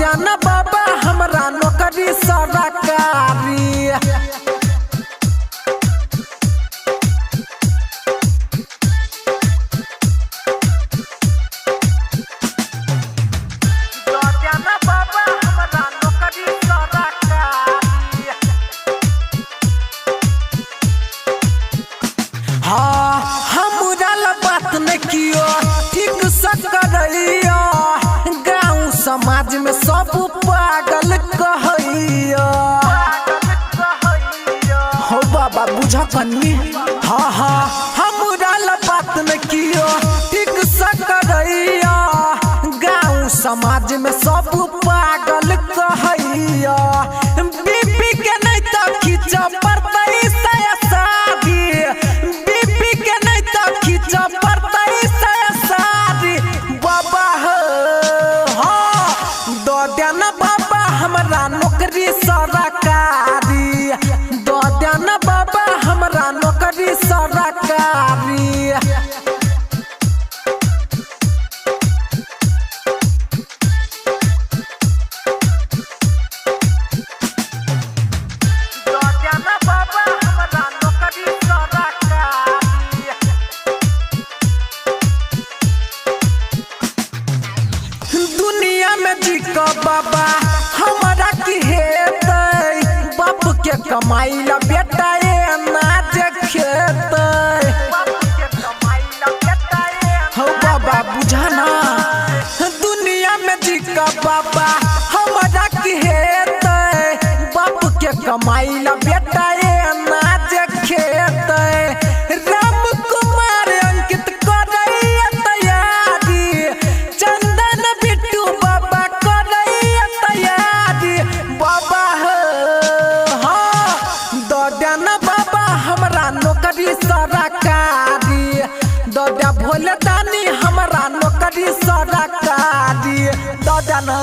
दाना बाबा हमरा नौकरी सरकारी। हाँ हमरा बात न कियो ठीक से करैया, गाँव समाज में सब पागल कहैया। हो बाबा बुझ कनी, हाँ हाँ हमरा बात न कियो ठीक से करैया, गाँव समाज में सब पागल कहैया। बीपी के नहीं तो खींच पड़तै शादी, बीपी के नहीं तो खींच पड़तै शादी। बाबा हाँ दो देना बाबा हमरा नौकरी सरकारी, दो देना बाबा हमरा नौकरी सरकारी। दुनिया में जी का बाबा हमारा की हेतै, बाप के कमाई ला बेटा ये नाच खेतै। हो बाबा बुझाना, दुनिया में जी का बाबा हमारा की हेतै, बाप के कमाई ला बेटा ये नाच खेतै। राम कुमार अंकित करैया तैयारी, चंदन बिट्टू बाबा करैया तैयारी। बाबा हाँ दो देना बाबा हमरा नौकरी सरकारी, दो दे भोले दानी हमरा नौकरी सरकारी, दो देना।